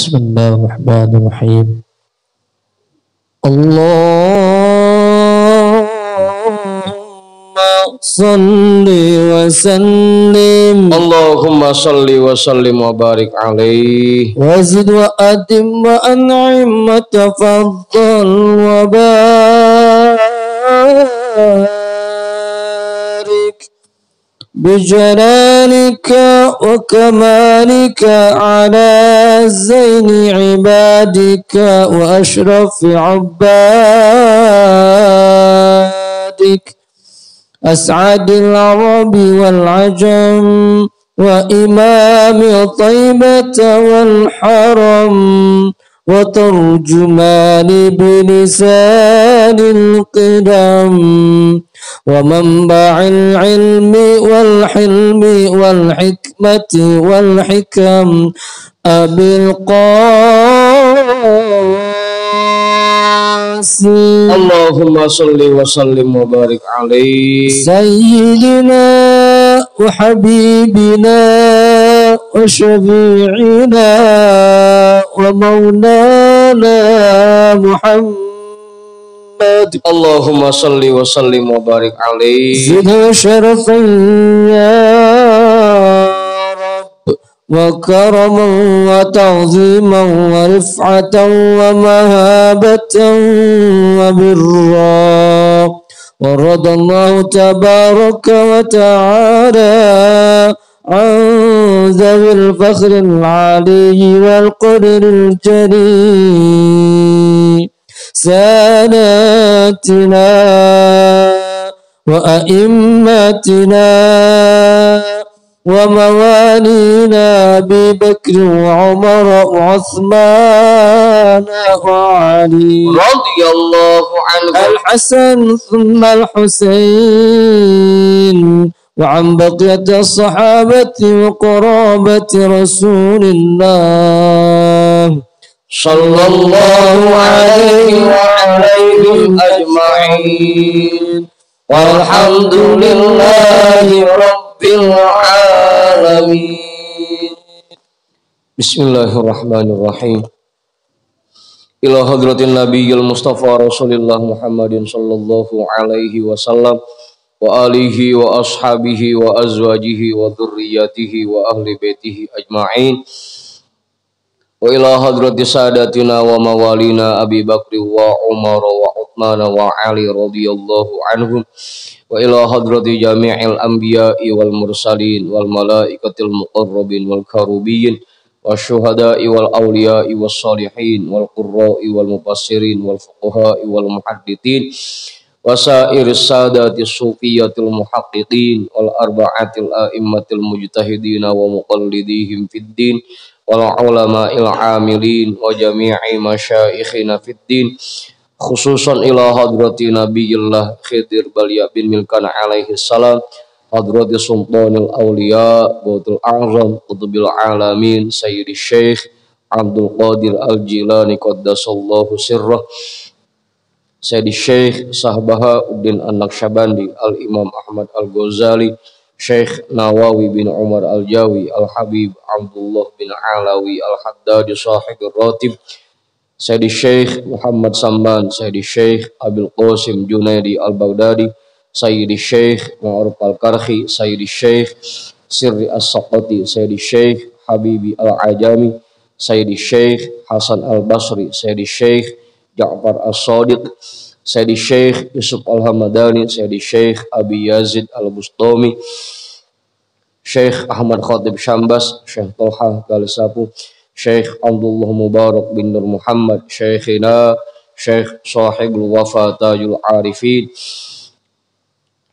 بسم الله الرحمن الرحيم. اللهم صل وسلم اللهم صل وسلم وبارك عليه وزد وأتم وأنعم وتفضل وبارك بجلالك وكمالك على زين عبادك وأشرف عبادك أسعد العرب والعجم وإمام طيبة والحرم وترجمان بلسان القدم ومنبع العلم والحلم والحكمة والحكم أبي القاسم اللهم صل وسلم وبارك عليه سيدنا وحبيبنا وشفيعنا ومولانا محمد اللهم صل وسلم وبارك عليه زده شرفا يا رب وكرما وتعظيما ورفعة ومهابة وبرا ورضى الله تبارك وتعالى عن ذوي الفخر العلي والقدر الجليل ساداتنا وأئمتنا وموالينا أبي بكر وعمر وعثمان وعلي رضي الله عنه الحسن ثم الحسين وعن بقية الصحابة وقرابة رسول الله صلى الله عليه وعليهم أجمعين والحمد لله رب العالمين. Bismillahirrahmanirrahim. Ila hadratin nabiyil mustafa rasulillah Muhammadin sallallahu alaihi wasallam wa alihi wa ashabihi wa azwajihi wa dhurriyyatihi wa ahli baitihi ajma'in. Wa ila hadrati sadatina wa mawalina Abi Bakri wa Umar wa Uthman wa Ali radhiyallahu anhum wa ila hadrati jami'il anbiya'i wal mursalin wal malaikatil muqarrabin wal karubiyin wasyuhada'i wal awliya'i was salihin wal qurra'i wal mufassirin wal fuqaha'i wal muhaddithin wasairis sadatis sufiyatil muhaqqiqin wal arba'atil a'immatil mujtahidin wa muqallidihim fid din wal ulama'il amilin wa jami'i masyaikhina fid din khususan ila hadrati nabiyillah Khidir Balya bin Milkan alaihi salam hadrati sultanil awliya Bautul A'zam Qutubil Alamin Sayyidi Syekh Abdul Qadir Al-Jilani Qaddasallahu Sirrah Sayyidi Syekh Sahbaha Uddin An-Naqsyabandi Al-Imam Ahmad Al-Ghazali Syekh Nawawi bin Umar Al-Jawi Al-Habib Abdullah bin Alawi Al-Haddad Sahibur Ratib Sayyidi Syekh Muhammad Samban Sayyidi Syekh Abil Qasim Junaidi Al-Baghdadi Sayyidi Syekh Ma'ruf Al-Karhi Sayyidi Syekh Sirri As-Saqati Sayyidi Syekh Habibi Al-Ajami Sayyidi Syekh Hasan Al-Basri Sayyidi Syekh Ja'far As-Sadiq Sayyidi Syekh Yusuf Al-Hamadani Sayyidi Syekh Abi Yazid Al-Bustami Syekh Ahmad Khatib Syambas Syekh Tolha Galisapu Syekh Abdullah Mubarak bin Nur Muhammad Syekhina Syekh Sahibul Wafa Tajul Arifin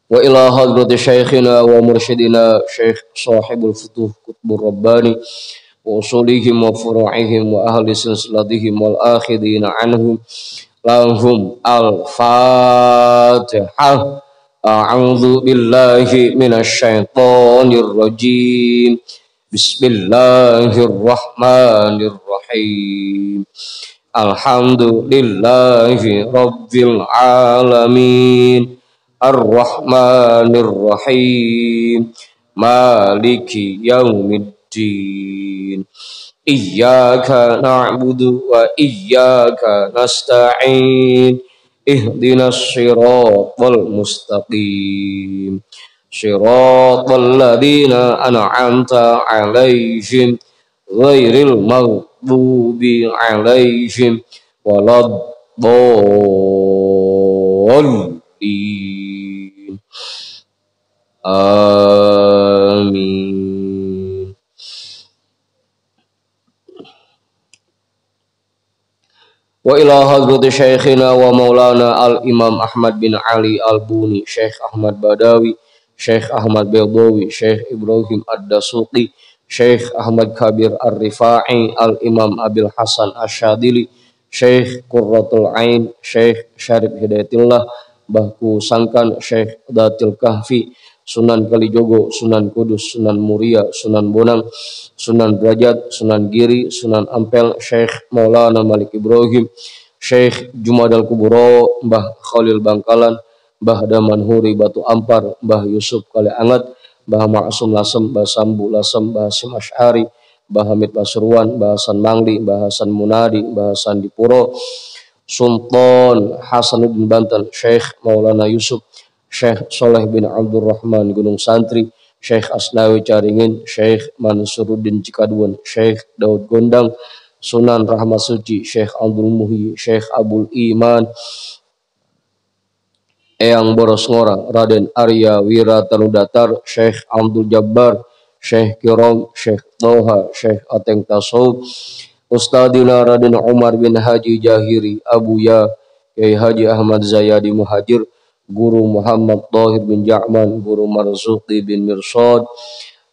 wa ila hadrati syekhina wa mursyidina Syekh Sahibul Futuh Qutbur Rabbani wa usulihim wa furu'ihim wa ahli silsilatihim wal akhidina anhum lahum al-Fatihah. A'udzu billahi minasy syaithanir rajim. Bismillahirrahmanirrahim. Alhamdulillahi rabbil alamin. Ar-Rahmanir-Rahim Maliki Yaumiddin Iyyaka na'budu wa iyyaka nasta'in. Ihdinas siratal mustaqim. Siratal ladzina an'amta 'alaihim ghairil maghdubi 'alaihim waladdallin. Amin. Wa ila hadrati syekhina wa maulana al-imam Ahmad bin Ali al-Buni, Syekh Ahmad Badawi, Syekh Ahmad Baydawi, Syekh Ibrahim Ad-Dasuqi, Syekh Ahmad Kabir Ar-Rifa'i, al-imam Abil Hasan Asyadili, Syekh Qurratul Ain, Syekh Syarif Hidayatillah, Bahku Sangkan, Syekh Datil Kahfi, Sunan Kalijogo, Sunan Kudus, Sunan Muria, Sunan Bonang, Sunan Derajat, Sunan Giri, Sunan Ampel, Syekh Maulana Malik Ibrahim, Syekh Jumadal Kuburo, Mbah Khalil Bangkalan, Mbah Damanhuri Batu Ampar, Mbah Yusuf Kale Angat, Mbah Ma'asum Lasem, Mbah Sambu Lasem, Mbah Hasim Asy'ari, Mbah Hamid Pasuruan, Mbah Hasan Mangli, Mbah Hasan Munadi, Mbah Hasan Dipuro, Sultan Hasanuddin Banten, Syekh Maulana Yusuf, Syekh Soleh bin Abdurrahman Gunung Santri, Syekh Asnawi Caringin, Syekh Mansuruddin Cikaduan, Syekh Daud Gondang, Sunan Rahmat Suci, Syekh Abdul Muhyi, Syekh Abul Iman, Eyang Boros Ngora, Raden Arya Wiratanudatar, Syekh Abdul Jabbar, Syekh Kirom, Syekh Toha, Syekh Ateng Tasawuf, Ustadina Raden Umar bin Haji Jahiri, Abu Ya, Kiai Haji Ahmad Zayadi Muhajir, Guru Muhammad Tahir bin Ja'man, Guru Marzuki bin Mirsad,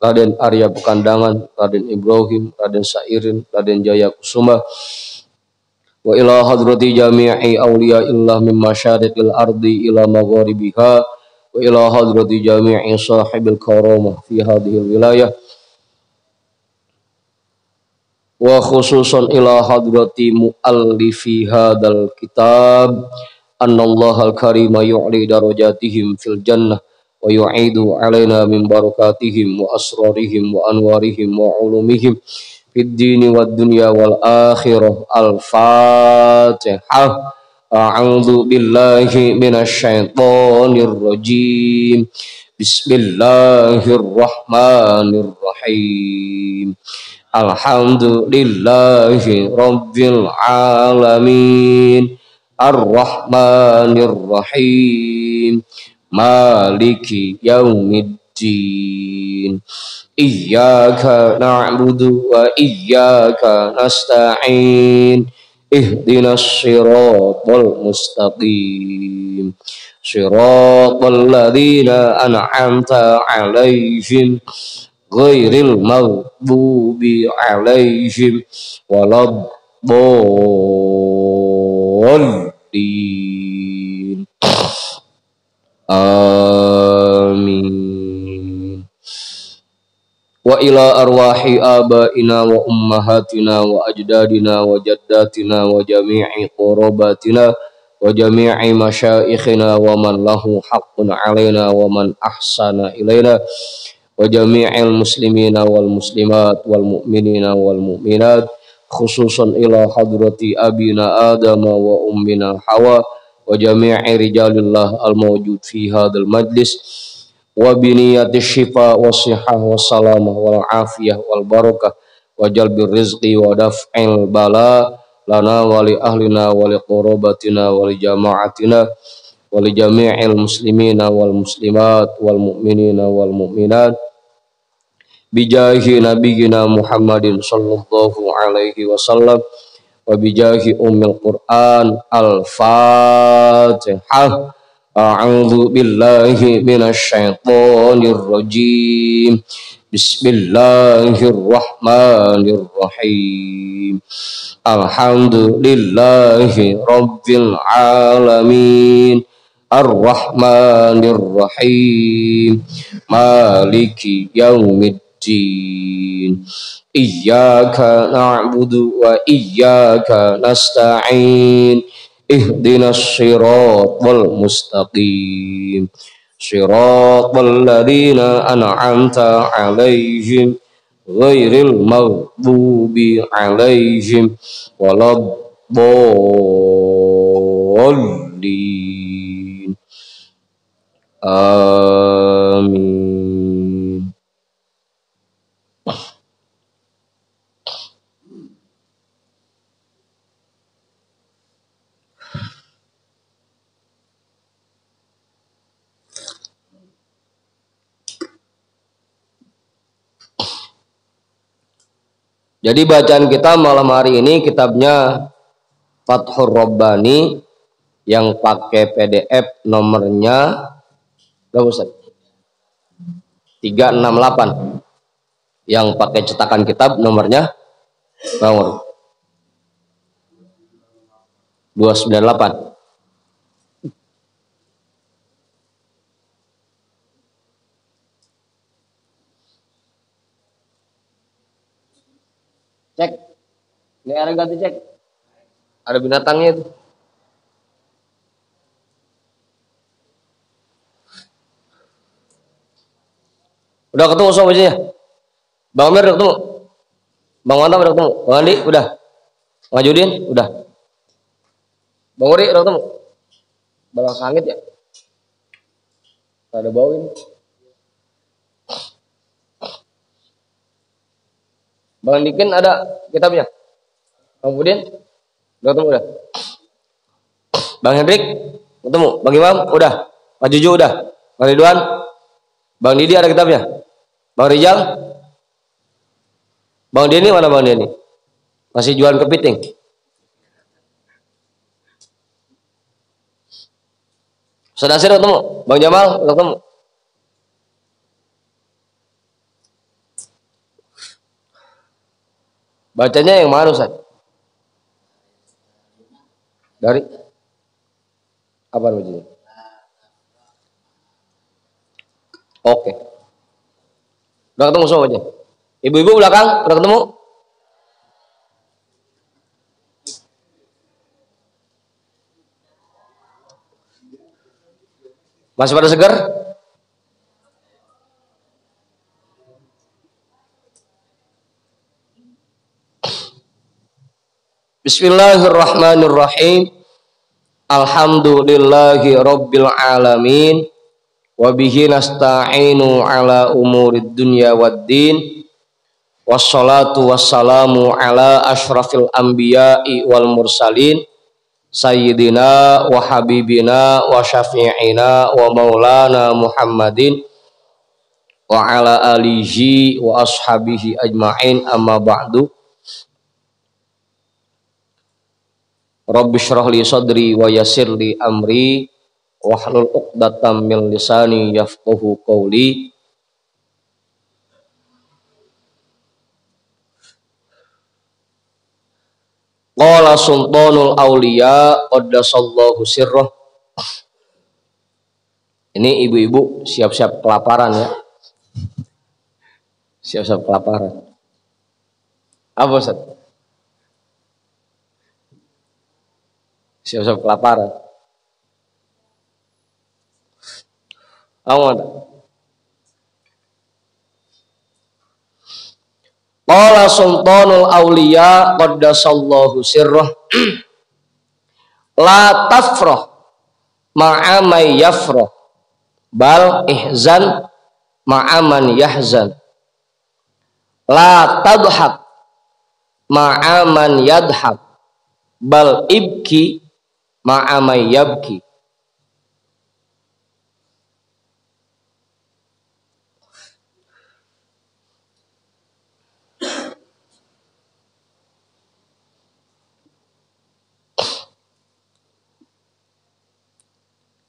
Raden Arya Pekandangan, Raden Ibrahim, Raden Sairin, Raden Jaya Kusuma, wa ila hadrati jami'i awliyaillah min masyariqil ardi ila magharibiha, wa ila hadrati jami'i sahibil karamah fi hadhil wilayah, wa khususan ila hadrati muallifi hadal kitab, annallaha al-karima yu'li darajatihim fil jannah wa yu'idu alaina min barakatihim wa asrarihim wa anwarihim wa ulumihim fid dini wad dunya wal akhirah. Al-Fatihah. A'udzu billahi minasy syaithanir rajim. Bismillahirrahmanirrahim. Alhamdulillahi rabbil alamin. Ar-Rahmanir Rahim, Maliki Yaumiddin. Iyyaka na'budu wa iyyaka nasta'in. Ihdinas siratal mustaqim. Siratal ladzina an'amta 'alaihim ghairil maghdubi 'alaihim waladdallin. Amin. Wa ila arwahi abaina wa ummahatina wa ajdadina wa jaddatina wa jami'i qurabatina wa jami'i masyaikhina wa man lahu haqqun alaina wa man ahsana ilaina wa jami'il muslimina wal muslimat wal mu'minina wal mu'minat, khususan ila hadrati abina Adam wa ummina Hawa wa jami'i rijalillah al-mawjud fi hadzal majlis wa biniyati syifa wa sihah wa salamah wal afiyah wal barakah wa jalbir rizqi wa daf'il bala lana wa li ahlina wa li qurabatina wa li jama'atina wa li jami'il muslimina wal muslimat wal mu'minina wal mu'minat bijahi nabiyina Muhammadin sallallahu alaihi wasallam wa bijahi ummil Qur'an. Al-Fatihah. A'udzu billahi minasy syaithanir rajim. Bismillahirrahmanirrahim. Alhamdulillahi rabbil alamin. Ar-Rahmanir Rahim. Maliki yaumiddin. Iyyaka na'budu wa iyyaka nasta'in. Ihdinas siratal mustaqim. Siratal ladzina an'amta 'alaihim ghairil maghdubi alaihim waladdallin. Amin. Jadi bacaan kita malam hari ini kitabnya Fathur Rabbani yang pakai PDF nomornya berapa Ustaz? 368. Yang pakai cetakan kitab nomornya berapa? 298. Cek. Ini ada ganti cek. Ada binatangnya itu. Udah ketemu sama bacanya? Bang Amir udah ketemu? Bang Mantap udah ketemu? Bang Andi udah? Bang Judin udah? Bang Uri udah ketemu? Balang sangit ya? Ada bau ini. Bang Dikin ada kitabnya? Bang Budin udah ketemu udah? Bang Hendrik ketemu? Bang Imam udah? Pak Juju udah? Bang Ridwan? Bang Didi ada kitabnya? Bang Rijal? Bang Denny mana Bang Denny? Masih jualan kepiting? Ustaz Nasir udah ketemu? Bang Jamal udah ketemu? Bacanya yang mana Ustaz? Dari apa bacanya? Oke. Udah ketemu semua bacanya? Ibu-ibu belakang udah ketemu? Masih pada segar? Bismillahirrahmanirrahim. Alhamdulillahi rabbil alamin. Wabihi nasta'inu ala umurid dunya waddin. Wassalatu wassalamu ala ashrafil anbiya'i wal mursalin. Sayyidina wa habibina wa syafi'ina wa maulana Muhammadin wa ala alihi wa ashabihi ajma'in, amma ba'du. Rabbi shrah li sadri wa yassir li amri wahlul 'uqdatam min lisani yafqahu qawli. Qala sultanul auliya qaddasallahu sirrah. Ini ibu-ibu siap-siap kelaparan ya. Siap-siap kelaparan. Apa Ustaz? Siap-siap kelaparan. Apa? Qala sultanul auliya qaddasallahu sirrah. La tafrah ma'a may yafrah bal ihzan ma'a man yahzan. La tadhak ma'a man yadhak bal ibki ma'a may yabki.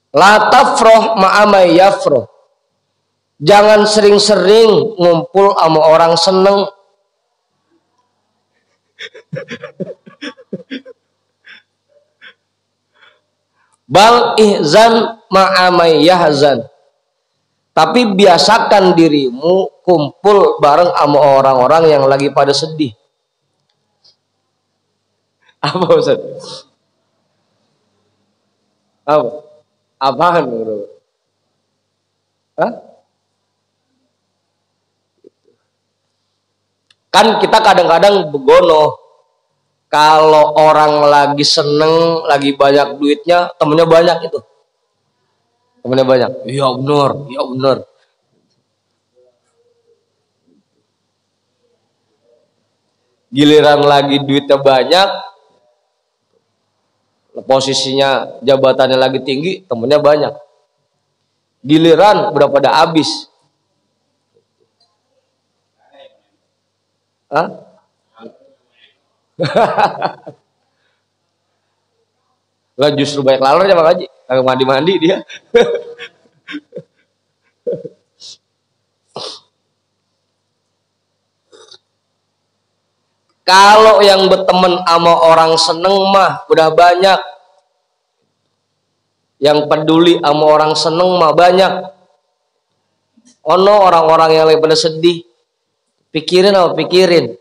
La tafroh ma'amai yafroh. Jangan sering-sering ngumpul sama orang seneng. Bal ihzan ma'amai yahzan. Tapi biasakan dirimu kumpul bareng sama orang-orang yang lagi pada sedih. Apa Ustaz? Apa? Apaan bro? Hah? Kan kita kadang-kadang begono, kalau orang lagi seneng, lagi banyak duitnya, temennya banyak itu. Temennya banyak. Iya bener, iya bener. Giliran lagi duitnya banyak, posisinya jabatannya lagi tinggi, temennya banyak. Giliran udah pada habis. Hah? Lah justru banyak lalernya Bang Haji. Kagak mandi-mandi dia. Kalau yang berteman sama orang seneng mah udah banyak. Yang peduli sama orang seneng mah banyak. Ono orang-orang yang lagi pada sedih. Pikirin apa pikirin.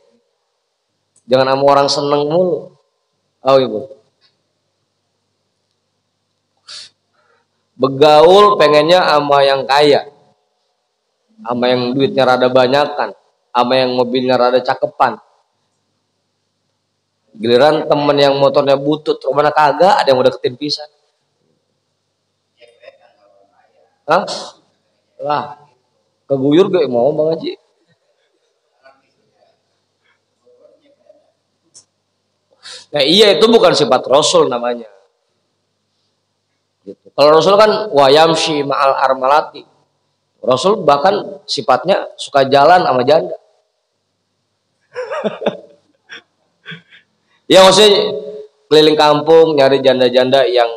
Jangan sama orang seneng mulu. Oh ibu. Begaul pengennya sama yang kaya. Sama yang duitnya rada banyakan. Sama yang mobilnya rada cakepan. Giliran temen yang motornya butut, rumahnya kagak, ada yang udah deketin pisan. Hah? Lah, keguyur gak mau Bang Haji. Nah iya itu bukan sifat Rasul namanya. Gitu. Kalau Rasul kan wayamshi ma'al armalati. Rasul bahkan sifatnya suka jalan sama janda. Ya maksudnya keliling kampung nyari janda-janda yang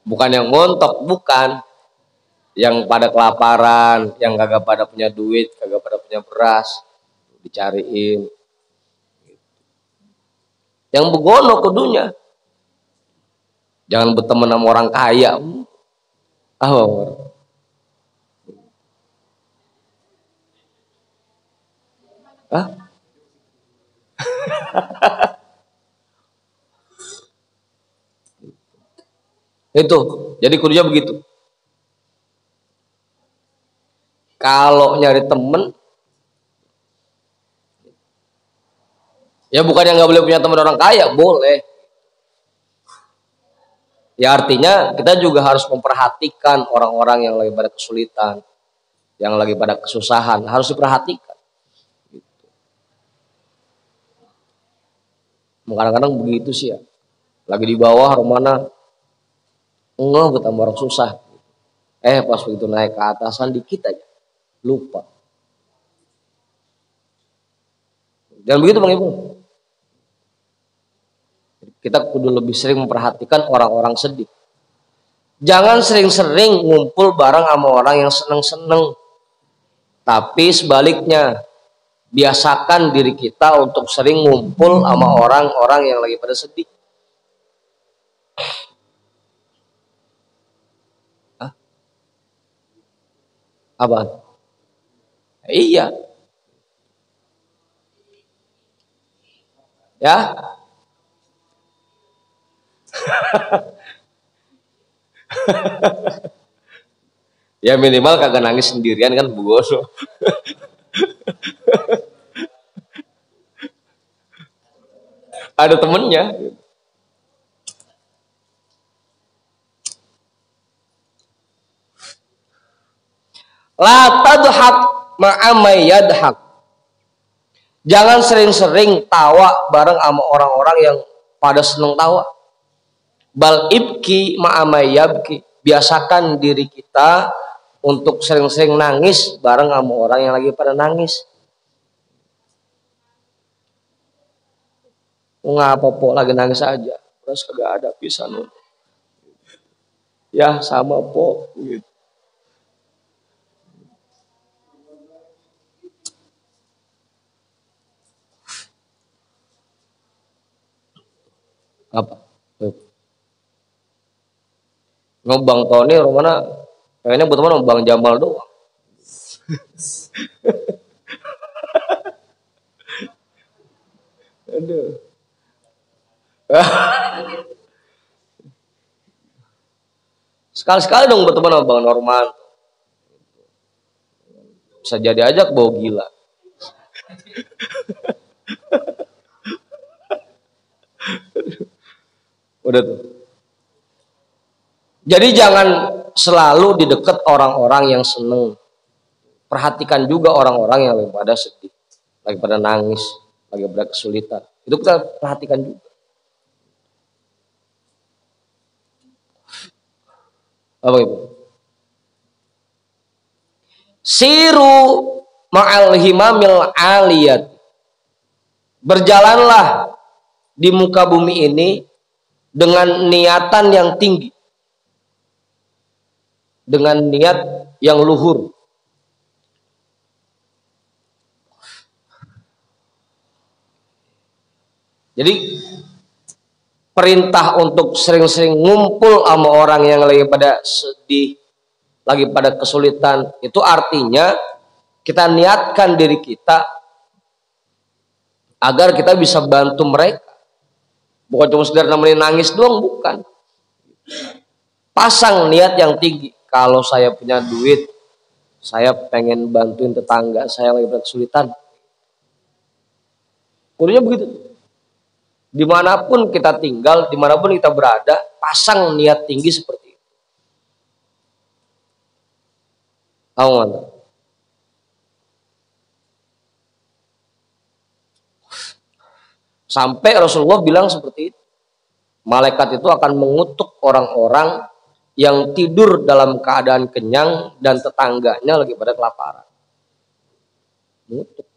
bukan yang montok, bukan. Yang pada kelaparan, yang kagak pada punya duit, kagak pada punya beras, dicariin. Yang begono kudunya. Jangan berteman sama orang kaya. Oh. Hah? Itu, jadi kudunya begitu. Kalau nyari temen, ya bukan yang nggak boleh punya teman orang kaya, boleh. Ya artinya kita juga harus memperhatikan orang-orang yang lagi pada kesulitan, yang lagi pada kesusahan, harus diperhatikan. Kadang-kadang begitu sih ya. Lagi di bawah rumahnya enggak betambah orang susah. Pas begitu naik ke atasan dikit aja lupa. Jangan begitu Bang Ibu. Kita kudu lebih sering memperhatikan orang-orang sedih. Jangan sering-sering ngumpul bareng sama orang yang seneng-seneng. Tapi sebaliknya, biasakan diri kita untuk sering ngumpul sama orang-orang yang lagi pada sedih. Hah? Apa? Iya. Ya. Ya minimal kagak nangis sendirian kan Bu Gono. Ada temennya. La tadhak ma'amay yadhak. Jangan sering-sering tawa bareng sama orang-orang yang pada seneng tawa. Bal ibki ma'amay yabki. Biasakan diri kita untuk sering-sering nangis bareng sama orang yang lagi pada nangis. Ngapa po lagi nangis aja, terus kagak ada pisan. Ya sama po gitu. Apa? Bang Tony rumahnya pengennya buat teman Bang Jamal doang. Aduh. Sekali-sekali dong berteman sama Bang Norman. Bisa jadi aja bawa gila. Udah tuh. Jadi jangan selalu di dekat orang-orang yang seneng. Perhatikan juga orang-orang yang lagi pada sedih, lagi pada nangis, lagi pada kesulitan. Itu kita perhatikan juga. Apa itu? Siru ma'al himamil aliyat. Berjalanlah di muka bumi ini dengan niatan yang tinggi. Dengan niat yang luhur. Jadi perintah untuk sering-sering ngumpul sama orang yang lagi pada sedih, lagi pada kesulitan, itu artinya kita niatkan diri kita agar kita bisa bantu mereka. Bukan cuma sekedar nemenin nangis doang, bukan. Pasang niat yang tinggi. Kalau saya punya duit, saya pengen bantuin tetangga saya lagi pada kesulitan. Kudunya begitu. Dimanapun kita tinggal, dimanapun kita berada, pasang niat tinggi seperti itu. Mantap. Sampai Rasulullah bilang seperti itu. Malaikat itu akan mengutuk orang-orang yang tidur dalam keadaan kenyang dan tetangganya lagi pada kelaparan. Mengutuk.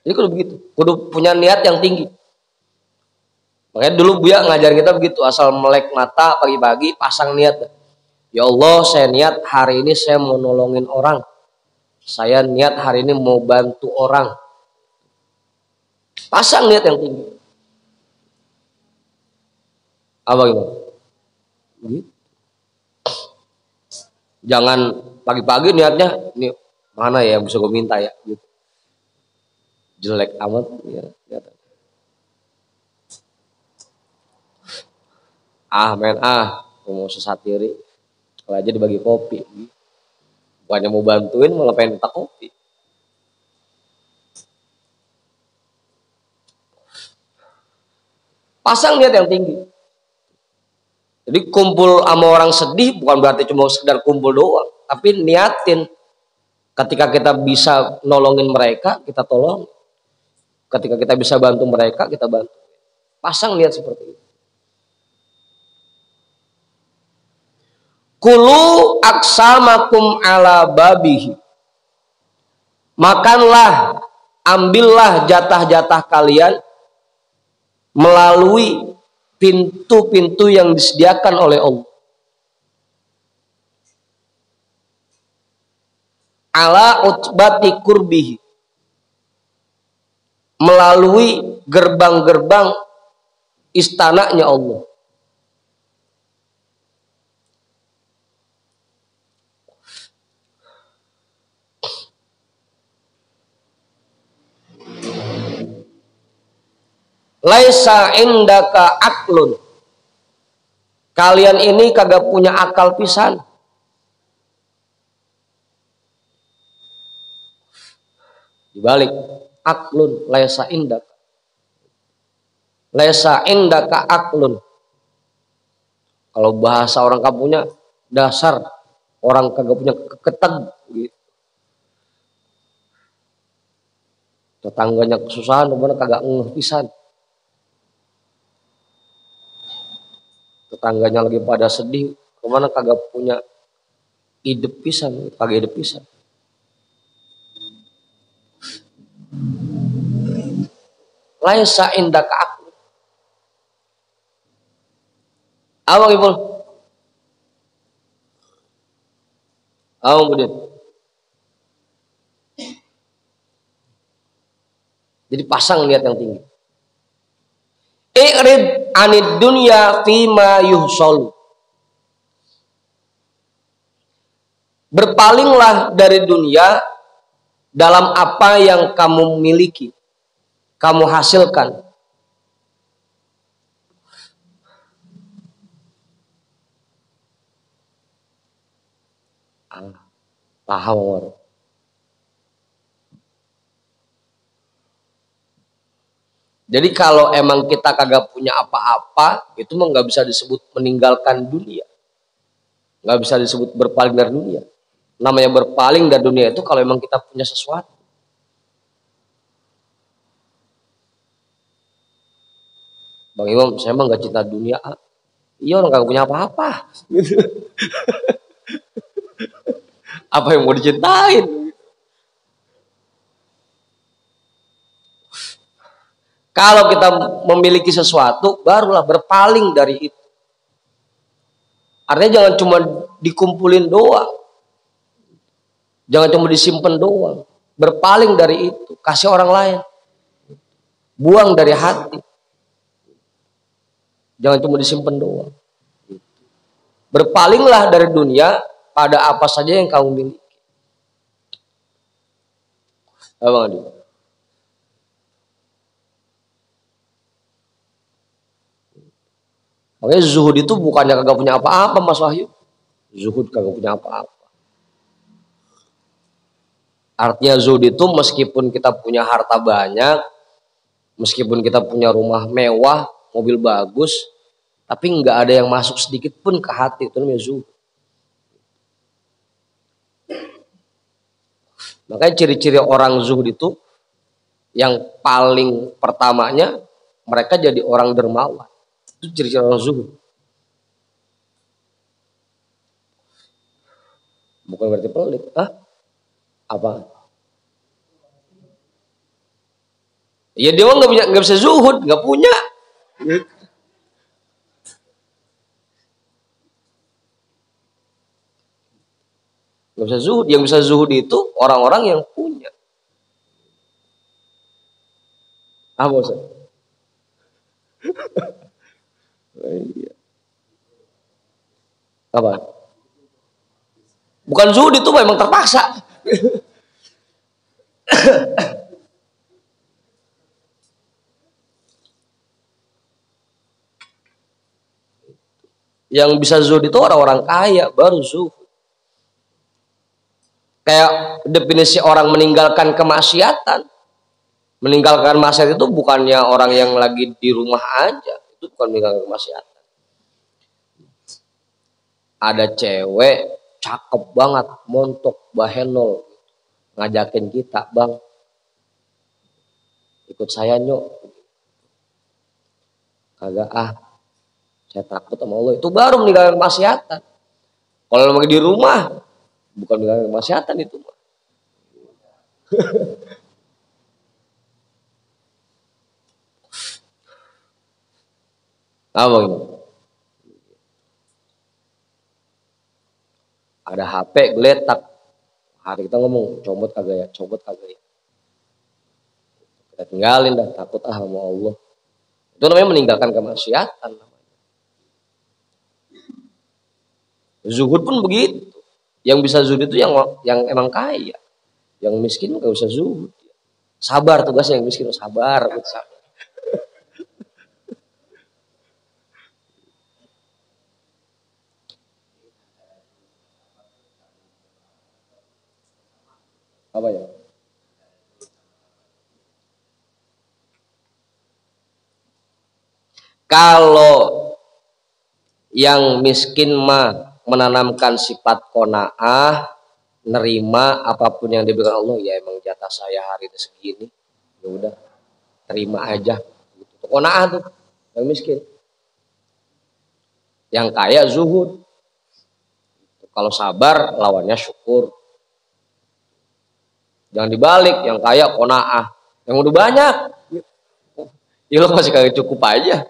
Jadi kudu begitu, kudu punya niat yang tinggi. Makanya dulu Buya ngajar kita begitu, asal melek mata pagi-pagi pasang niat. Ya Allah, saya niat hari ini saya mau nolongin orang. Saya niat hari ini mau bantu orang. Pasang niat yang tinggi. Apa gitu? Gitu. Jangan pagi-pagi niatnya ini mana ya yang bisa gue minta ya gitu. Jelek amat ya. Mau sesatiri kalau aja dibagi kopi. Bukannya mau bantuin malah pengen minta kopi. Pasang niat yang tinggi. Jadi kumpul sama orang sedih bukan berarti cuma sekedar kumpul doang, tapi niatin ketika kita bisa nolongin mereka, kita tolong. Ketika kita bisa bantu mereka, kita bantu. Pasang niat seperti itu. Kulu aksamakum ala babihi. Makanlah, ambillah jatah-jatah kalian melalui pintu-pintu yang disediakan oleh Allah. Ala utbati kurbihi. Melalui gerbang-gerbang istananya Allah. Laisa indaka aklun. Kalian ini kagak punya akal pisan. Dibalik, aklun laisa indaka. Laisa indaka aklun. Kalau bahasa orang kampungnya dasar orang kagak punya keteg gitu. Tetangganya kesusahan, mana kagak ngeh pisan. Tetangganya lagi pada sedih, kemana kagak punya ide pisan, kagak ide pisan. Laisa indaka aku. Awang Ibu. Awang Budin. Jadi pasang niat yang tinggi. I'rid anid dunya fima yuhsol. Berpalinglah dari dunia dalam apa yang kamu miliki. kamu hasilkan. Paham. Jadi kalau emang kita kagak punya apa-apa, itu mah nggak bisa disebut meninggalkan dunia, nggak bisa disebut berpaling dari dunia. Namanya berpaling dari dunia itu kalau emang kita punya sesuatu. Bang Imam, saya emang nggak cinta dunia. Iya, orang kagak punya apa-apa. Apa yang mau dicintain? Kalau kita memiliki sesuatu, barulah berpaling dari itu. Artinya jangan cuma dikumpulin doang. Jangan cuma disimpan doang. Berpaling dari itu. Kasih orang lain. Buang dari hati. Jangan cuma disimpan doang. Berpalinglah dari dunia pada apa saja yang kamu miliki. Abang Adi. Makanya zuhud itu bukannya kagak punya apa-apa, Mas Wahyu. Zuhud kagak punya apa-apa. Artinya zuhud itu meskipun kita punya harta banyak, meskipun kita punya rumah mewah, mobil bagus, tapi nggak ada yang masuk sedikit pun ke hati, itu namanya zuhud. Makanya ciri-ciri orang zuhud itu yang paling pertamanya mereka jadi orang dermawan. Itu ciri-ciri orang zuhud. Bukan berarti pelit. Apa? Ya dia mah nggak bisa zuhud, nggak punya. Nggak bisa zuhud. Yang bisa zuhud itu orang-orang yang punya. Apa Ustaz? Apa? Bukan zuhud, itu memang terpaksa. Yang bisa zuhud itu orang-orang kaya, baru zuhud. Kayak definisi orang meninggalkan kemaksiatan. Meninggalkan maksiat itu bukannya orang yang lagi di rumah aja. Itu bukan meninggalkan kemaksiatan. Ada cewek cakep banget, montok, bahenol, ngajakin kita, bang, ikut saya nyok. Kagak, saya takut sama Allah. Itu baru meninggalkan kemaksiatan. Kalau lagi di rumah, bukan meninggalkan kemaksiatan itu. Apa ini? Ada HP geletak. Hari kita ngomong, comot kagak ya, comot kagak ya. Kita tinggalin dah, takut sama Allah. Itu namanya meninggalkan kemaksiatan. Zuhud pun begitu. Yang bisa zuhud itu yang emang kaya. Yang miskin nggak usah zuhud. Sabar tugasnya, yang miskin sabar. Apa ya? Kalau yang miskin mah menanamkan sifat qanaah, nerima apapun yang diberikan Allah, ya emang jatah saya hari ini segini, ya udah terima aja. Gitu. Qanaah tuh yang miskin. Yang kaya zuhud. Kalau sabar lawannya syukur. Jangan dibalik, yang kaya qanaah, yang udah banyak, ya lo masih kagak cukup aja.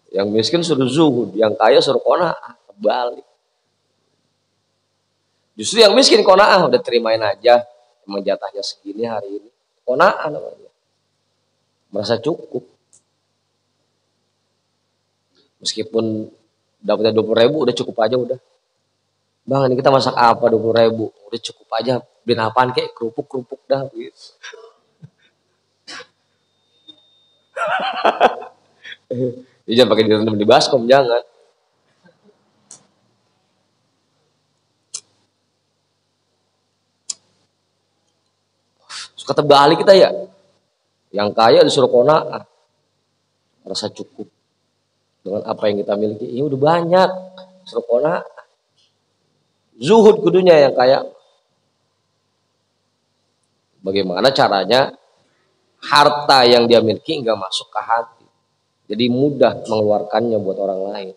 Yang miskin suruh zuhud, yang kaya suruh qanaah, kebalik. Justru yang miskin qanaah, udah terimain aja, emang jatahnya segini hari ini, qanaah namanya, merasa cukup. Meskipun dapatnya 20.000 udah cukup aja udah. Bang, ini kita masak apa 20.000? Udah cukup aja, beliin apaan kayak kerupuk dah gitu. Jangan pakai direndam di baskom, jangan. Suka terbalik kita ya. Yang kaya disuruh kona'ah. Rasa cukup dengan apa yang kita miliki. Ya udah banyak. Suruh kona'ah. Zuhud kudunya yang kaya. Bagaimana caranya harta yang dia miliki nggak masuk ke hati. Jadi mudah mengeluarkannya buat orang lain.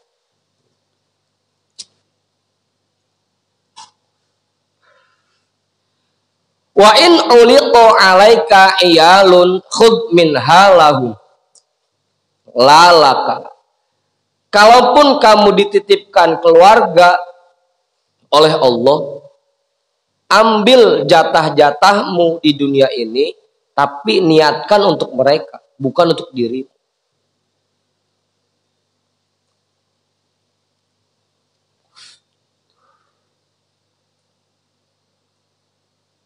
Wa in uliqo alaika iyalun khud min halahum lalaka. Kalaupun kamu dititipkan keluarga oleh Allah, ambil jatah-jatahmu di dunia ini, tapi niatkan untuk mereka, bukan untuk diri.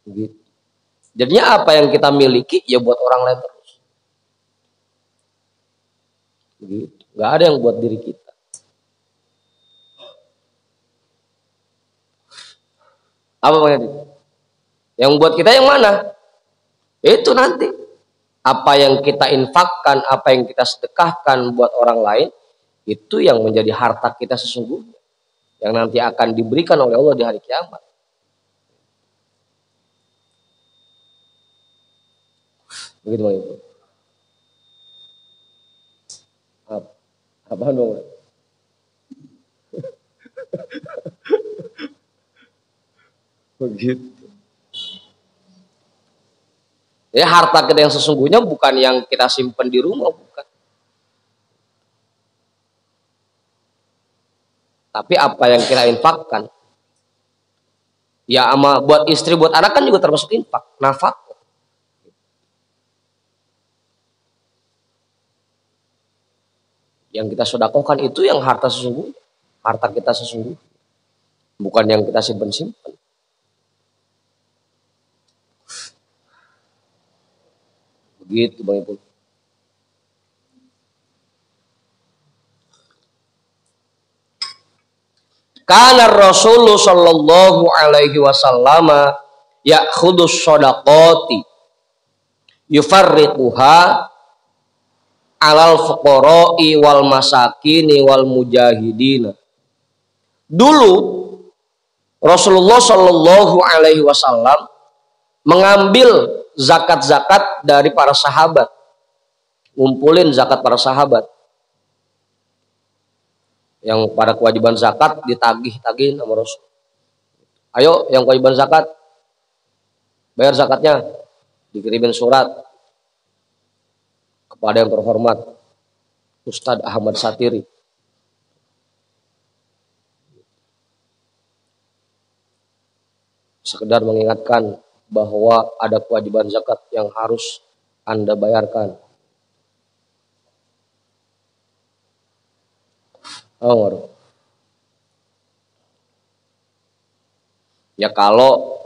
Gitu. Jadinya apa yang kita miliki ya buat orang lain terus. Gitu. Gak ada yang buat diri kita. Apa maksudnya? Yang buat kita yang mana? Itu nanti. Apa yang kita infakkan, apa yang kita sedekahkan buat orang lain, itu yang menjadi harta kita sesungguhnya. Yang nanti akan diberikan oleh Allah di hari kiamat. Begitu Bang Ibu. Apaan Bang? Begitu. Ya harta kita yang sesungguhnya bukan yang kita simpan di rumah, bukan. Tapi apa yang kita infakkan. Ya ama buat istri, buat anak kan juga termasuk infak, nafak. Yang kita sedekahkan itu yang harta sesungguhnya. Harta kita sesungguhnya. Bukan yang kita simpan-simpan. Begitu Bang Ibu. Kana Rasulullah sallallahu alaihi wasallam ya'khudus shadaqati yufarriquha alal fuqara'i wal masakini wal mujahidina. Dulu Rasulullah sallallahu alaihi wasallam mengambil zakat-zakat dari para sahabat. Ngumpulin zakat para sahabat. Yang pada kewajiban zakat ditagih-tagih sama Rasul. Ayo yang kewajiban zakat bayar zakatnya, dikirimin surat kepada yang terhormat Ustadz Ahmad Satiri. Sekedar mengingatkan bahwa ada kewajiban zakat yang harus Anda bayarkan. Oh, ya kalau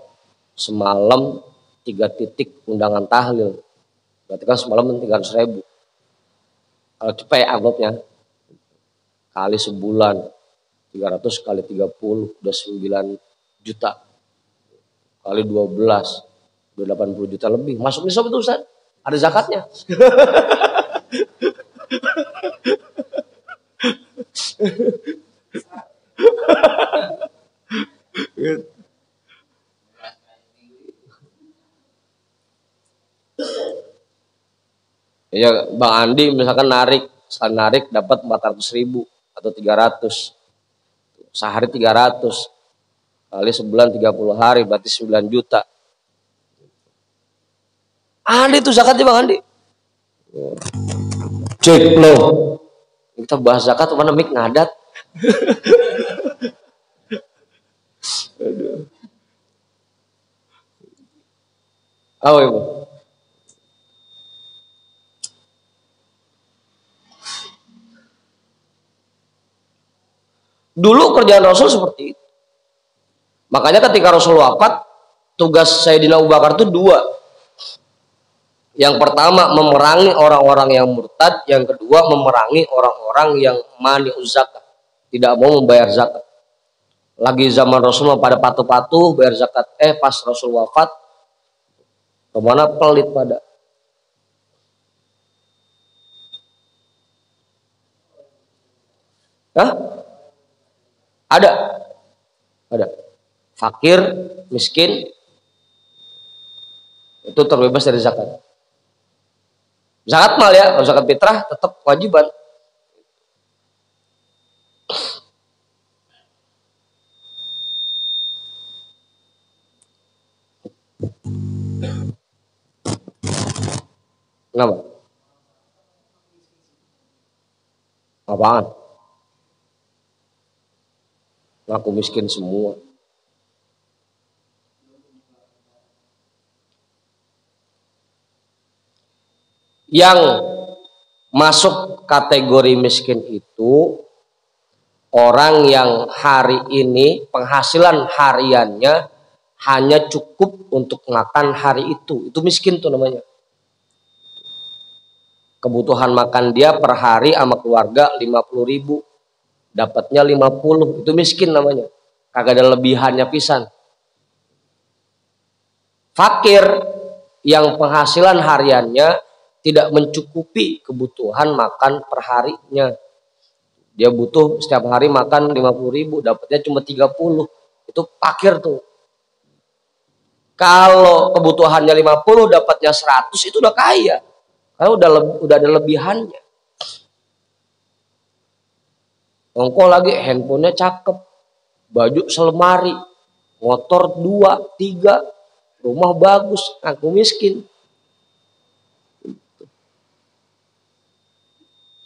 semalam 3 titik undangan tahlil, berarti kan semalam 300.000. Kalau cepet anggapnya kali sebulan 300 kali 30 udah 9 juta kali 12 udah 80 juta lebih. Masuk nisab itu Ustaz, ada zakatnya. Ya Bang Andi misalkan narik dapat 400.000 atau 300, sehari 300 kali sebulan 30 hari berarti 9 juta. Andi itu zakatnya Bang Andi. Cek lo. Kita bahas zakat mana mik ngadat. Aduh. Oh, Ibu. Dulu kerjaan Rasul seperti itu. Makanya ketika Rasul wafat, tugas Sayyidina Abu Bakar itu dua. Yang pertama memerangi orang-orang yang murtad, yang kedua memerangi orang-orang yang mani'uz zakat, tidak mau membayar zakat. Lagi zaman Rasul pada patuh-patuh bayar zakat, pas Rasul wafat kemana pelit pada. Hah? Ada. Fakir, miskin itu terbebas dari zakat. Zakat mal ya, kalau zakat fitrah tetap kewajiban. Kenapa? Apaan? Ngaku miskin semua. Yang masuk kategori miskin itu orang yang hari ini penghasilan hariannya hanya cukup untuk makan hari itu miskin tuh namanya. Kebutuhan makan dia per hari sama keluarga 50.000, dapatnya 50, itu miskin namanya. Kagak ada lebihannya pisan. Fakir yang penghasilan hariannya tidak mencukupi kebutuhan makan per harinya. Dia butuh setiap hari makan 50.000, dapatnya cuma 30. Itu fakir tuh. Kalau kebutuhannya 50, dapatnya 100, itu udah kaya. Karena udah ada lebihannya. Ongko lagi handphonenya cakep, baju selemari, motor 2, 3, rumah bagus, aku miskin.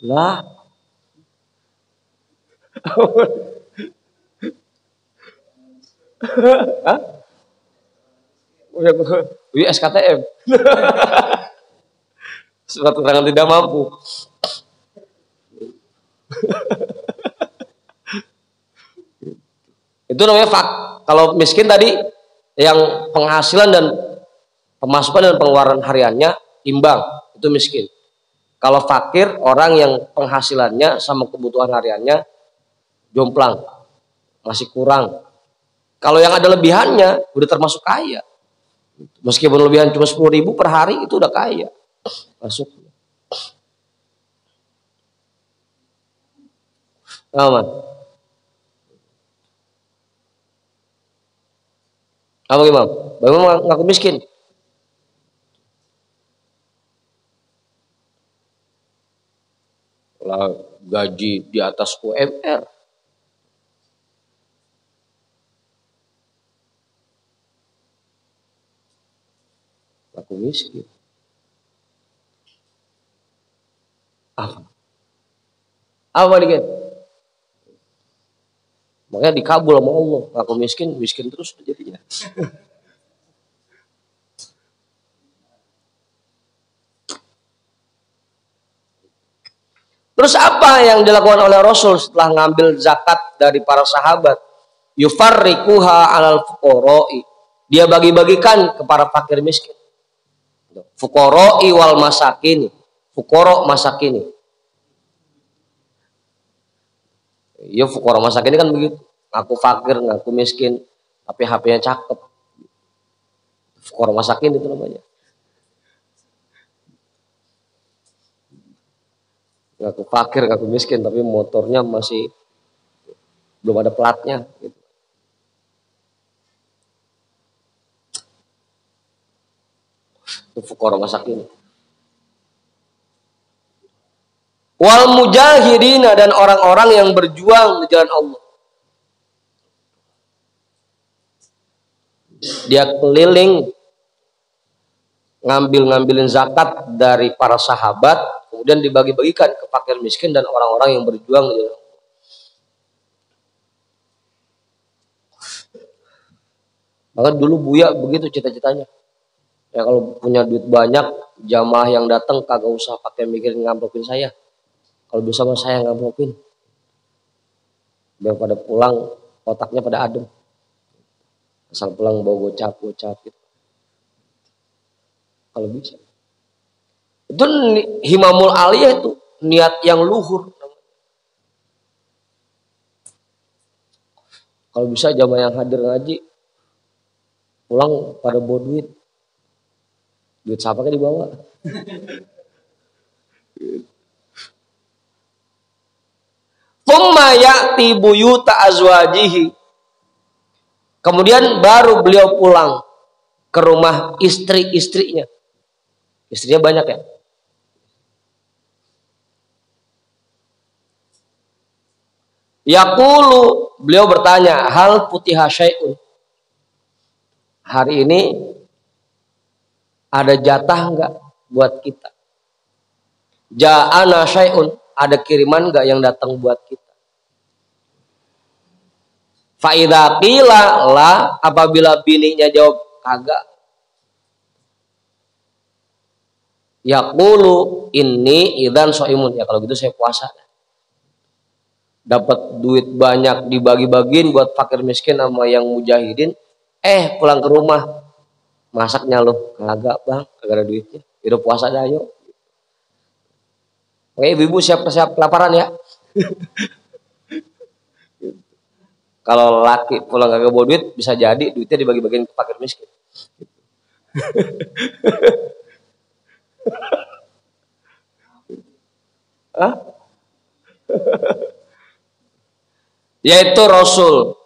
Lah. Hah? Wih, SKTM. Surat keterangan tidak mampu. Itu namanya kalau miskin tadi yang penghasilan dan pemasukan dan pengeluaran hariannya imbang, itu miskin. Kalau fakir orang yang penghasilannya sama kebutuhan hariannya jomplang, masih kurang. Kalau yang ada lebihannya udah termasuk kaya. Meskipun lebihan cuma 10.000 per hari itu udah kaya. Masuk. Aman. Apa gimana? Bagaimana ngaku miskin? Lah gaji di atas UMR. Ngaku miskin. Apa dikit? Makanya dikabul sama Allah. Ngaku miskin terus jadinya. Terus apa yang dilakukan oleh Rasul setelah ngambil zakat dari para sahabat? Yufarrikuha alal fuqara'i. Dia bagi-bagikan kepada fakir miskin. Fuqara'i wal masakini. Fuqara masakini. Ya fuqara masakini kan begitu. Ngaku fakir, ngaku miskin, tapi HP-nya cakep. Fuqara masakin itu namanya. Ngaku fakir, ngaku miskin, tapi motornya masih belum ada platnya. Gitu. Itu fuqara masakin. Wal mujahidina, dan orang-orang yang berjuang di jalan Allah. Dia keliling ngambilin zakat dari para sahabat, kemudian dibagi-bagikan ke fakir miskin dan orang-orang yang berjuang di jalan Allah. Maka dulu Buya begitu cita-citanya. Ya kalau punya duit banyak, jamaah yang datang kagak usah pakai mikirin ngamplopin saya. Kalau bisa mah saya ngamplopin. Biar pada pulang otaknya pada adem. asal pulang bawa gocap gitu. Kalau bisa. Itu himamul aliyah itu niat yang luhur. Kalau bisa jamaah yang hadir ngaji pulang pada bawa duit. Duit siapa kan dibawa. Thumma ya'ti buyuta azwajihi. Kemudian baru beliau pulang ke rumah istri-istrinya. Istrinya banyak ya. Yaqulu, beliau bertanya, hal putiha syai'un. Hari ini ada jatah enggak buat kita? Ja'ana syai'un, ada kiriman enggak yang datang buat kita? Fa idza qila la, apabila bininya jawab kagak. Yaqulu inni idzan shaimun, ya kalau gitu saya puasa. Dapat duit banyak dibagi-bagiin buat fakir miskin sama yang mujahidin, pulang ke rumah masaknya loh kagak bang, kagak ada duitnya, udah puasa dah yuk. Oke, ibu siap-siap kelaparan ya. Kalau laki pulang kagak bawa duit, bisa jadi duitnya dibagi-bagiin ke fakir miskin. Yaitu Rasul.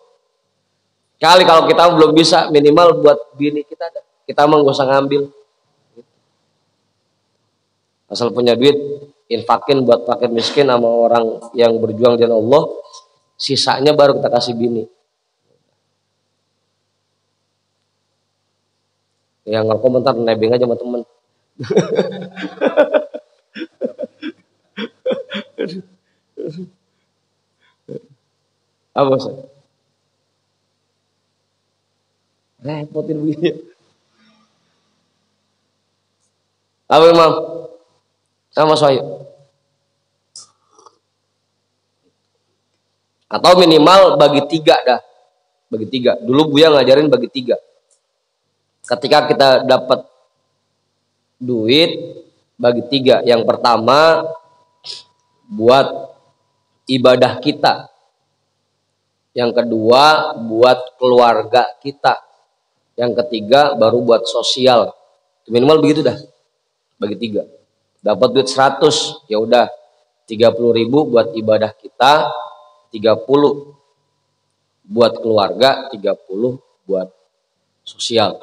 Kali kalau kita belum bisa, minimal buat bini kita mah gak usah ngambil. Asal punya duit, infakin buat fakir miskin sama orang yang berjuang di jalan Allah. Sisanya baru kita kasih bini. Yang nggak komentar nebeng aja sama temen. Apa sih? Repotin begini. Apa Imam? Sama Sohib. Atau minimal bagi 3 dah. Bagi 3. Dulu Buya ngajarin bagi 3. Ketika kita dapat duit, bagi 3. Yang pertama buat ibadah kita. Yang kedua buat keluarga kita. Yang ketiga baru buat sosial. Minimal begitu dah. Bagi 3. Dapat duit 100, ya udah 30.000 buat ibadah kita, 30 buat keluarga, 30 buat sosial.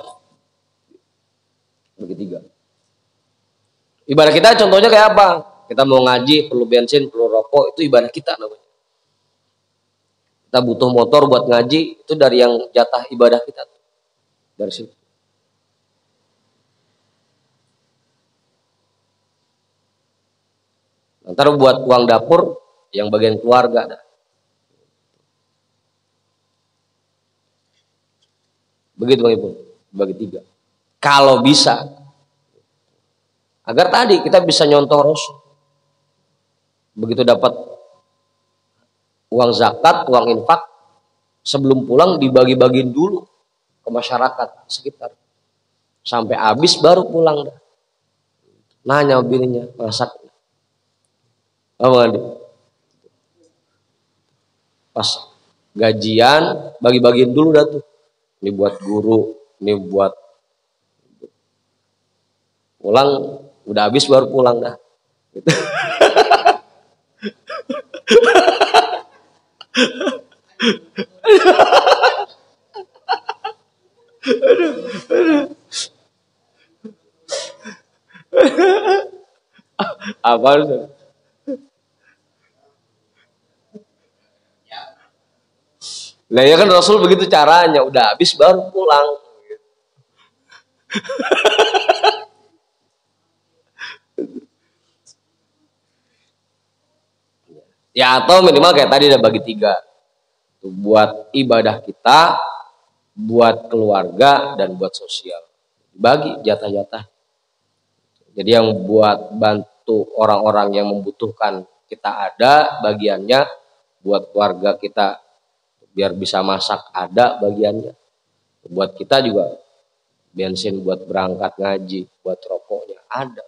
Bagi 3. Ibadah kita contohnya kayak apa? Kita mau ngaji, perlu bensin, perlu rokok, itu ibadah kita namanya. Kita butuh motor buat ngaji, itu dari yang jatah ibadah kita. Dari situ. Ntar buat uang dapur, yang bagian keluarga. Begitu Bang Ibu, bagi 3. Kalau bisa. Agar tadi kita bisa nyontoh Rasul. Begitu dapat uang zakat, uang infak, sebelum pulang dibagi-bagiin dulu ke masyarakat sekitar. Sampai habis baru pulang dah. Nanya bininya, masak. Apa Andi? Pas gajian, bagi-bagiin dulu dah tuh. Ini buat guru, ini buat pulang, udah habis baru pulang dah. Gitu. Apa itu? Nah ya kan Rasul begitu caranya, udah habis baru pulang. Ya atau minimal kayak tadi udah bagi 3. Buat ibadah kita, buat keluarga, dan buat sosial. Bagi jatah-jatah. Jadi yang buat bantu orang-orang yang membutuhkan kita ada bagiannya, buat keluarga kita biar bisa masak ada bagiannya. Buat kita juga bensin buat berangkat ngaji, buat rokoknya ada.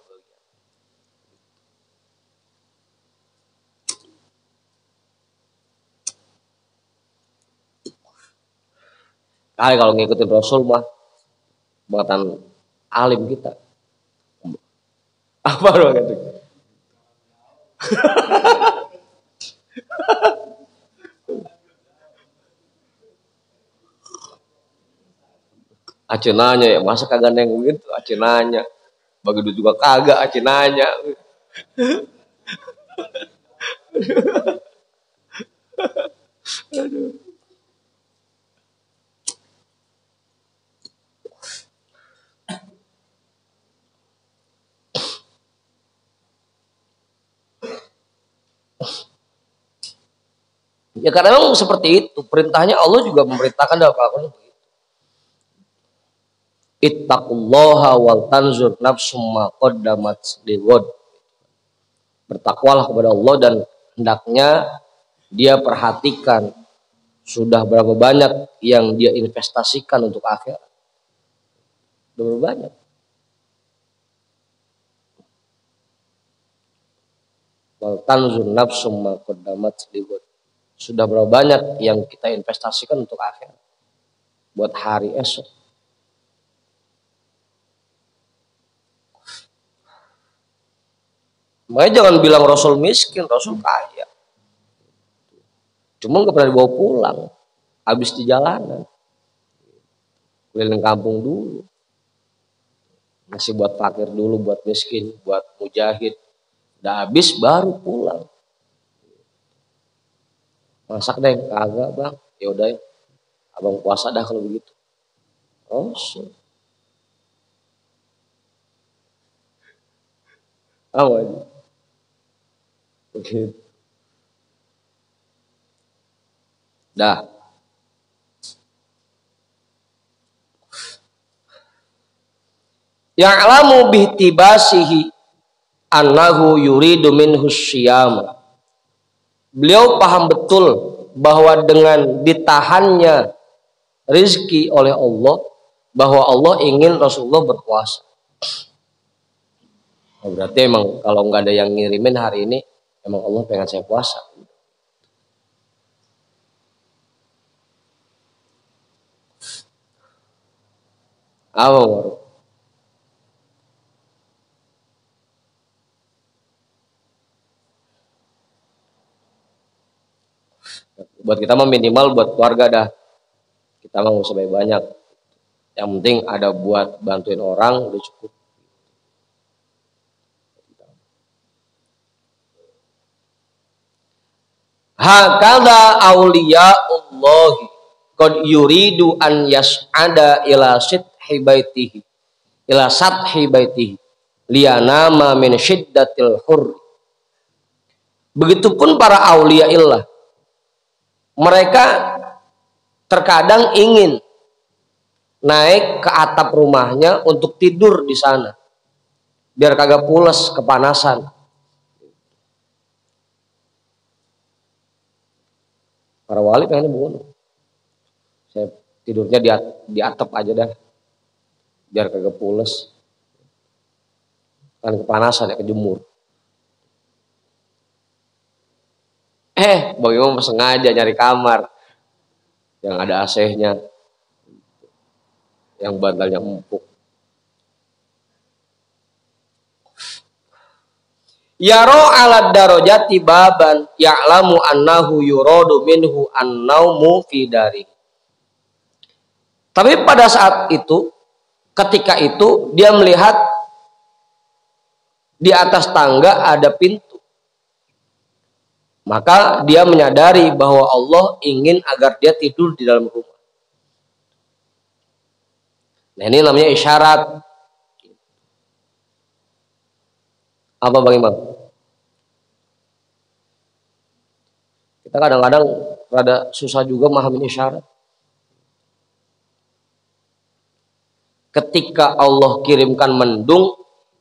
Kalau ngikutin Rasul mah buatan alim kita. Apa dong gitu? Aceh nanya ya, masa kagak neng gitu? Aceh nanya, bagi duit juga kagak. Aceh nanya. Aduh. Ya karena memang seperti itu, perintahnya Allah juga memerintahkan dalam Al-Quran begitu. Ittaqullaha wal tanzur nafsum ma qaddamat lighad. Bertakwalah kepada Allah dan hendaknya dia perhatikan sudah berapa banyak yang dia investasikan untuk akhirat. Sudah berapa banyak. Wal tanzur nafsum ma qaddamat lighad. Sudah berapa banyak yang kita investasikan untuk akhirat, buat hari esok. Makanya jangan bilang Rasul miskin, Rasul kaya. Cuma nggak pernah dibawa pulang, habis di jalanan, keliling kampung dulu, ngasih buat fakir dulu, buat miskin, buat mujahid. Udah habis baru pulang. Masak deh, kagak bang. Ya udah, abang puasa dah kalau begitu. Rasul. Awan. Begitu. Dah. Ya'lamu bihtibasihi annahu yuridu minhu syiyama. Beliau paham betul bahwa dengan ditahannya rezeki oleh Allah, bahwa Allah ingin Rasulullah berpuasa. Nah, berarti emang kalau nggak ada yang ngirimin hari ini, emang Allah pengen saya puasa. Apa baru? Buat kita mah minimal buat keluarga dah. Kita mah nggak usah banyak. Yang penting ada buat bantuin orang udah cukup. Hakadha auliya'ullahi qad yuridu an yas'ada ila sithhi baitihi ila sathi baitihi liyanama min syiddatil hurr. Begitupun para aulia illah, mereka terkadang ingin naik ke atap rumahnya untuk tidur di sana biar kagak pules kepanasan. Para wali pengen bunuh. Saya tidurnya di atap aja dah, biar kagak pules. Kan kepanasan ya, kejemur. Bagaimana sengaja nyari kamar yang ada AC-nya, yang bantalnya empuk. Yaro ala darajati baban ya'lamu annahu yuradu minhu an-naumu fi dari. Tapi pada saat itu, ketika itu dia melihat di atas tangga ada pintu. Maka dia menyadari bahwa Allah ingin agar dia tidur di dalam rumah. Nah, ini namanya isyarat. Apa bagaimana? Kita kadang-kadang rada susah juga memahami isyarat. Ketika Allah kirimkan mendung,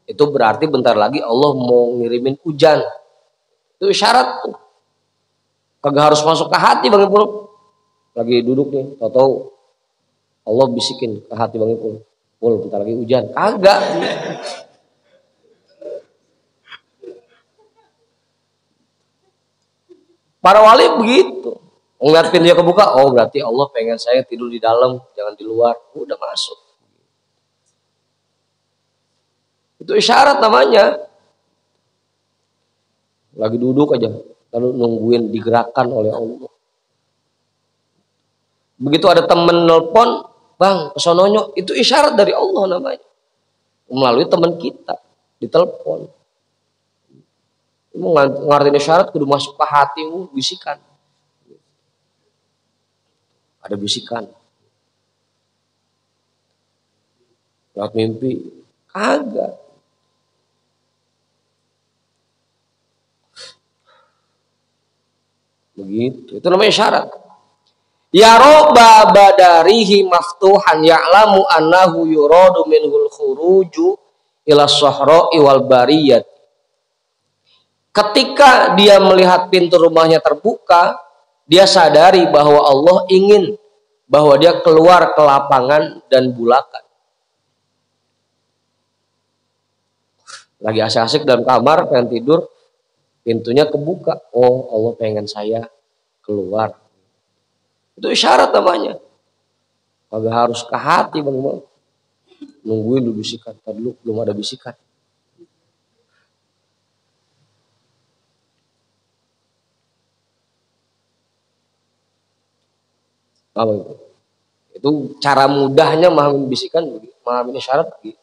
itu berarti bentar lagi Allah mau ngirimin hujan. Itu isyarat tuh. Kagak harus masuk ke hati Bang Ibu. Lagi duduk nih, tahu-tahu Allah bisikin ke hati Bang Ipul, "Pul, bentar lagi hujan." Kagak. Para wali begitu. Ngeliat pintunya kebuka, oh berarti Allah pengen saya tidur di dalam, jangan di luar. Udah masuk. Itu isyarat namanya. Lagi duduk aja, lalu nungguin digerakkan oleh Allah. Begitu ada temen nelpon, "Bang, kesononyo," itu isyarat dari Allah namanya. Melalui teman kita, ditelepon. Mau ngertiin isyarat, kudu masuk ke hatimu, bisikan. Ada bisikan. Lewat mimpi, kagak. Begitu, itu namanya syarat. Ya roba badarihi maftuhan ya'lamu annahu yuradu minhul khuruju ila sahra'i wal bariyat. Ketika dia melihat pintu rumahnya terbuka, dia sadari bahwa Allah ingin bahwa dia keluar ke lapangan dan bulakan. Lagi asik-asik dalam kamar, pengen tidur, pintunya kebuka. Oh, Allah pengen saya keluar. Itu isyarat namanya. Kagak harus ke hati, Bang. Nungguin dulu bisikan. Tadi dulu belum ada bisikan. Apa itu? Itu cara mudahnya memahami bisikan, memahami isyarat begitu.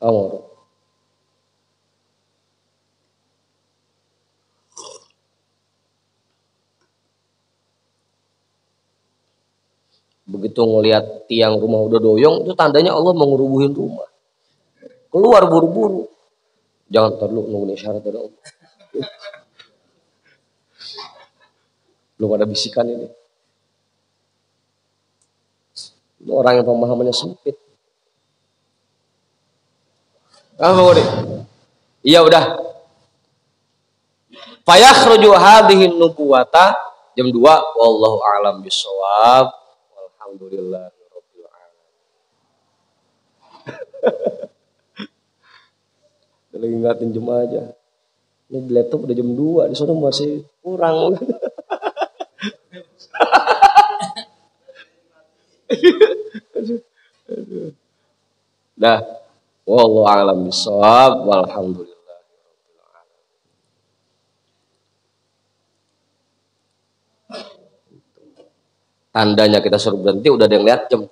Oh. Begitu ngelihat tiang rumah udah doyong, itu tandanya Allah mau ngerubuhin rumah. Keluar buru-buru. Jangan terlalu nunggu isyarat dari Allah. Belum ada bisikan ini. Ini orang yang pemahamannya sempit. Apa ini? Iya udah. Fayakhruju hadhihi nubuwata jam 2 wallahu a'lam bissawab. Alhamdulillahirabbil alamin. Lagi ngatin jam aja. Ini di laptop udah jam 2, di sana masih kurang. Dah, wallahu a'lam bissawab walhamdulillah. Tandanya kita suruh berhenti udah ada yang lihat jam.